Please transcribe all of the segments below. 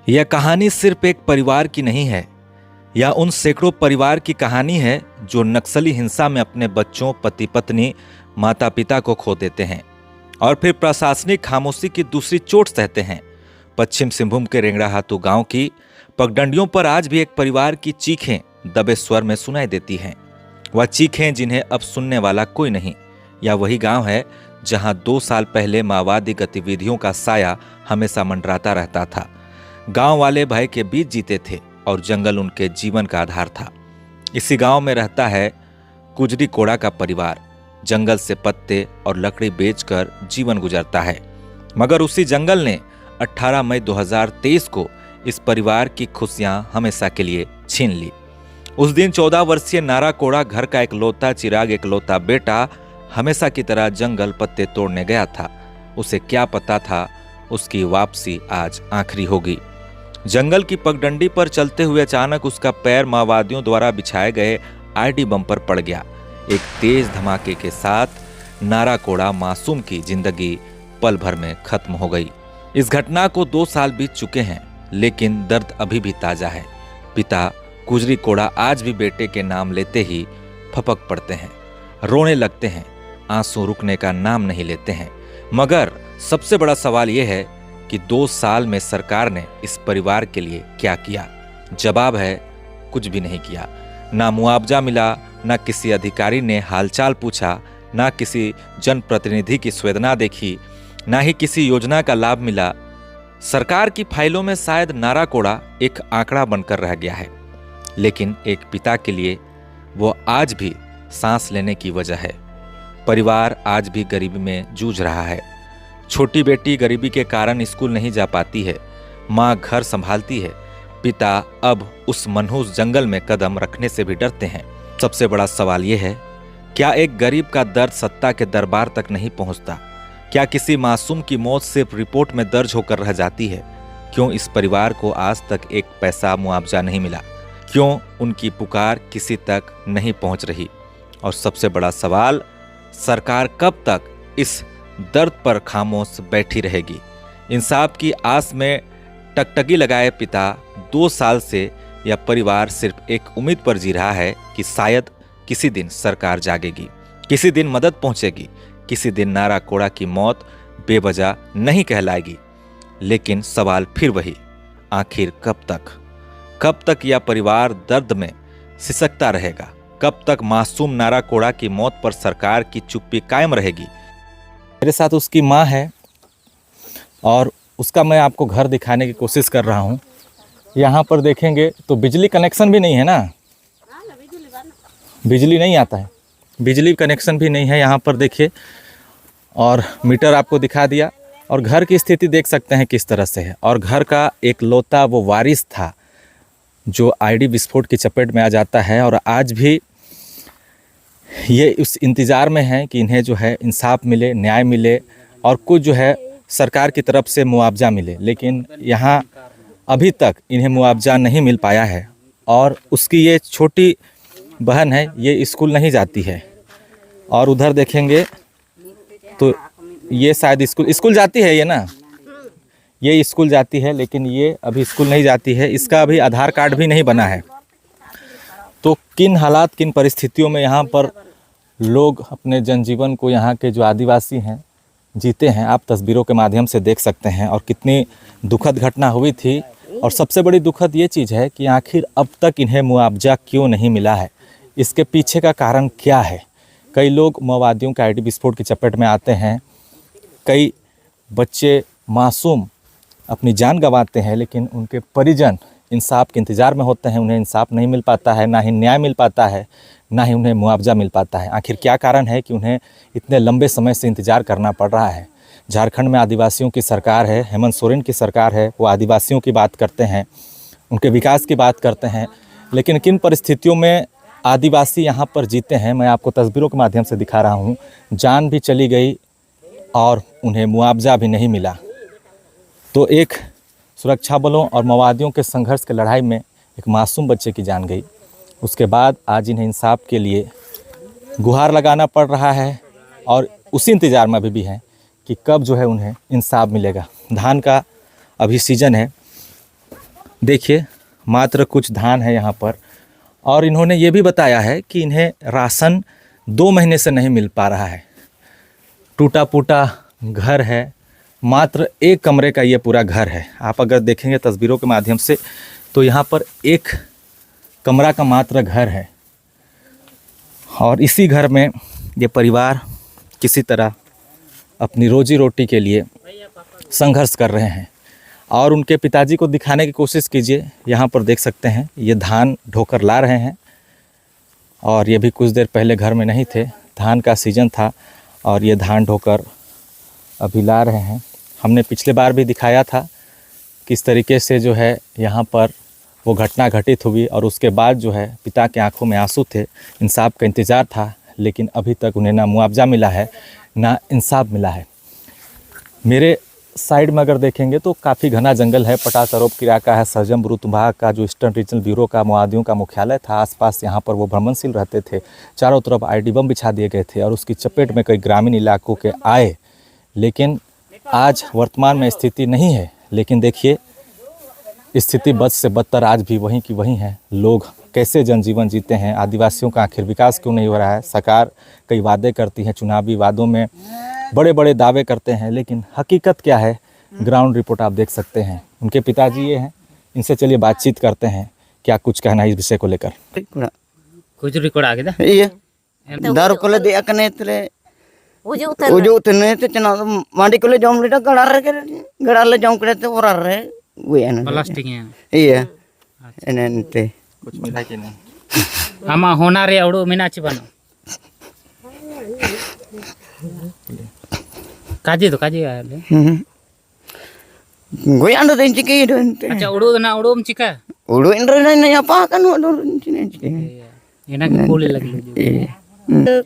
यह कहानी सिर्फ एक परिवार की नहीं है, यह उन सैकड़ों परिवार की कहानी है जो नक्सली हिंसा में अपने बच्चों, पति पत्नी, माता पिता को खो देते हैं और फिर प्रशासनिक खामोशी की दूसरी चोट सहते हैं। पश्चिम सिंहभूम के रेंगड़ाहातू गांव की पगडंडियों पर आज भी एक परिवार की चीखें दबे स्वर में सुनाई देती हैं। वह चीखें जिन्हें अब सुनने वाला कोई नहीं। यह वही गांव है जहां 2 साल पहले माओवादी गतिविधियों का साया हमेशा मंडराता रहता था। गांव वाले भय के बीच जीते थे और जंगल उनके जीवन का आधार था। इसी गांव में रहता है कुजरी कोड़ा का परिवार। जंगल से पत्ते और लकड़ी बेचकर जीवन गुजरता है, मगर उसी जंगल ने 18 मई 2023 को इस परिवार की खुशियां हमेशा के लिए छीन ली। उस दिन 14 वर्षीय नारा कोड़ा घर का इकलौता चिराग, इकलौता बेटा हमेशा की तरह जंगल पत्ते तोड़ने गया था। उसे क्या पता था उसकी वापसी आज आखिरी होगी। जंगल की पगडंडी पर चलते हुए अचानक उसका पैर माओवादियों द्वारा बिछाए गए आईडी बम पर पड़ गया। एक तेज धमाके के साथ नारा कोड़ा मासूम की जिंदगी पल भर में खत्म हो गई। इस घटना को 2 साल बीत चुके हैं, लेकिन दर्द अभी भी ताजा है। पिता कुजरी कोड़ा आज भी बेटे के नाम लेते ही फपक पड़ते हैं, रोने लगते हैं, आंसू रुकने का नाम नहीं लेते हैं। मगर सबसे बड़ा सवाल यह है कि 2 साल में सरकार ने इस परिवार के लिए क्या किया? जवाब है, कुछ भी नहीं किया। ना मुआवजा मिला, ना किसी अधिकारी ने हालचाल पूछा, ना किसी जनप्रतिनिधि की संवेदना देखी, ना ही किसी योजना का लाभ मिला। सरकार की फाइलों में शायद नारा कोड़ा एक आंकड़ा बनकर रह गया है, लेकिन एक पिता के लिए वो आज भी सांस लेने की वजह है। परिवार आज भी गरीबी में जूझ रहा है। छोटी बेटी गरीबी के कारण स्कूल नहीं जा पाती है, माँ घर संभालती है, पिता अब उस मनहूस जंगल में कदम रखने से भी डरते हैं। सबसे बड़ा सवाल यह है, क्या एक गरीब का दर्द सत्ता के दरबार तक नहीं पहुंचता? क्या किसी मासूम की मौत सिर्फ रिपोर्ट में दर्ज होकर रह जाती है? क्यों इस परिवार को आज तक एक पैसा मुआवजा नहीं मिला? क्यों उनकी पुकार किसी तक नहीं पहुंच रही? और सबसे बड़ा सवाल, सरकार कब तक इस दर्द पर खामोश बैठी रहेगी? इंसाफ की आस में टकटकी लगाए पिता 2 साल से यह परिवार सिर्फ एक उम्मीद पर जी रहा है कि शायद किसी दिन सरकार जागेगी, किसी दिन मदद पहुंचेगी, किसी दिन नारा कोड़ा की मौत बेवजह नहीं कहलाएगी। लेकिन सवाल फिर वही, आखिर कब तक यह परिवार दर्द में सिसकता रहेगा? कब तक मासूम नारा कोड़ा की मौत पर सरकार की चुप्पी कायम रहेगी? मेरे साथ उसकी माँ है और उसका मैं आपको घर दिखाने की कोशिश कर रहा हूँ। यहाँ पर देखेंगे तो बिजली कनेक्शन भी नहीं है ना, बिजली नहीं आता है, बिजली कनेक्शन भी नहीं है यहाँ पर देखिए। और मीटर आपको दिखा दिया और घर की स्थिति देख सकते हैं किस तरह से है। और घर का एक लौता वो वारिस था जो आईडी विस्फोट की चपेट में आ जाता है और आज भी ये उस इंतज़ार में है कि इन्हें जो है इंसाफ मिले, न्याय मिले और कुछ जो है सरकार की तरफ से मुआवजा मिले। लेकिन यहाँ अभी तक इन्हें मुआवजा नहीं मिल पाया है। और उसकी ये छोटी बहन है, ये स्कूल नहीं जाती है। और उधर देखेंगे तो ये शायद स्कूल जाती है, ये ना, ये स्कूल जाती है, लेकिन ये अभी स्कूल नहीं जाती है। इसका अभी आधार कार्ड भी नहीं बना है। तो किन हालात, किन परिस्थितियों में यहाँ पर लोग अपने जनजीवन को, यहाँ के जो आदिवासी हैं, जीते हैं, आप तस्वीरों के माध्यम से देख सकते हैं। और कितनी दुखद घटना हुई थी। और सबसे बड़ी दुखद ये चीज़ है कि आखिर अब तक इन्हें मुआवजा क्यों नहीं मिला है? इसके पीछे का कारण क्या है? कई लोग माओवादियों के आईडी विस्फोट की चपेट में आते हैं, कई बच्चे मासूम अपनी जान गंवाते हैं, लेकिन उनके परिजन इंसाफ के इंतज़ार में होते हैं। उन्हें इंसाफ नहीं मिल पाता है, ना ही न्याय मिल पाता है, ना ही उन्हें मुआवजा मिल पाता है। आखिर क्या कारण है कि उन्हें इतने लंबे समय से इंतज़ार करना पड़ रहा है? झारखंड में आदिवासियों की सरकार है, हेमंत सोरेन की सरकार है, वो आदिवासियों की बात करते हैं, उनके विकास की बात करते हैं, लेकिन किन परिस्थितियों में आदिवासी यहाँ पर जीते हैं मैं आपको तस्वीरों के माध्यम से दिखा रहा हूँ। जान भी चली गई और उन्हें मुआवजा भी नहीं मिला। तो एक सुरक्षा बलों और माओवादियों के संघर्ष के लड़ाई में एक मासूम बच्चे की जान गई। उसके बाद आज इन्हें इंसाफ के लिए गुहार लगाना पड़ रहा है और उसी इंतज़ार में अभी भी हैं कि कब जो है उन्हें इंसाफ मिलेगा। धान का अभी सीजन है, देखिए मात्र कुछ धान है यहाँ पर, और इन्होंने ये भी बताया है कि इन्हें राशन 2 महीने से नहीं मिल पा रहा है। टूटा फूटा घर है, मात्र 1 कमरे का ये पूरा घर है। आप अगर देखेंगे तस्वीरों के माध्यम से तो यहाँ पर 1 कमरा का मात्र घर है, और इसी घर में ये परिवार किसी तरह अपनी रोजी रोटी के लिए संघर्ष कर रहे हैं। और उनके पिताजी को दिखाने की कोशिश कीजिए, यहाँ पर देख सकते हैं ये धान ढोकर ला रहे हैं, और ये भी कुछ देर पहले घर में नहीं थे, धान का सीज़न था और ये धान ढोकर अभी ला रहे हैं। हमने पिछले बार भी दिखाया था किस तरीके से जो है यहाँ पर वो घटना घटित हुई, और उसके बाद जो है पिता के आंखों में आंसू थे, इंसाफ का इंतज़ार था, लेकिन अभी तक उन्हें ना मुआवजा मिला है ना इंसाफ मिला है। मेरे साइड में अगर देखेंगे तो काफ़ी घना जंगल है, पटास अरोब की इलाका है, सर्जम बुरुत विभाग का जो ईस्टर्न रीजनल ब्यूरो का मुआदियों का मुख्यालय था, आसपास यहाँ पर वो भ्रमणशील रहते थे। चारों तरफ आईडी बम बिछा दिए गए थे और उसकी चपेट में कई ग्रामीण इलाकों के आए, लेकिन आज वर्तमान में स्थिति नहीं है। लेकिन देखिए स्थिति बद से बदतर आज भी वहीं की वहीं है। लोग कैसे जनजीवन जीते हैं, आदिवासियों का आखिर विकास क्यों नहीं हो रहा है। सरकार कई वादे करती है, चुनावी वादों में बड़े बड़े दावे करते हैं, लेकिन हकीकत क्या है, ग्राउंड रिपोर्ट आप देख सकते हैं। उनके पिताजी ये हैं, इनसे चलिए बातचीत करते हैं, क्या कुछ कहना है इस विषय को लेकर। कुछ रिकॉर्ड आ गया iya dar kole dia kene tle uju tene te chana mandi kole jom lita gadar le jom kre te orar re gue ane plastic है iya ene te कुछ मिला कि नहीं? आमा होना रे अड़ो मेना ची बनो काजी तो काजी आले gue ando den ciki do ente अच्छा उड़ो ना उड़ो म चिका udu indra ne apa kan udu cine ciki एना के बोले लगे iya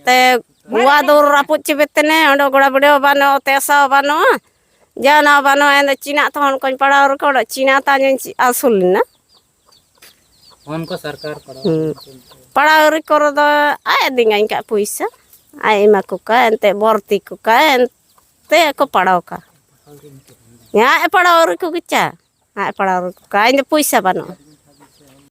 te gua dur raput cibetene ondo gora bede bano tesa bano jana bano ende cina ton kon pada ko cina tanya asulna उनको सरकार पड़ा pada ko do ay dingan ka puisa ay makuka ente borti kuka ente ko pada ka ya pada ko kicha ay pada ko ende puisa bano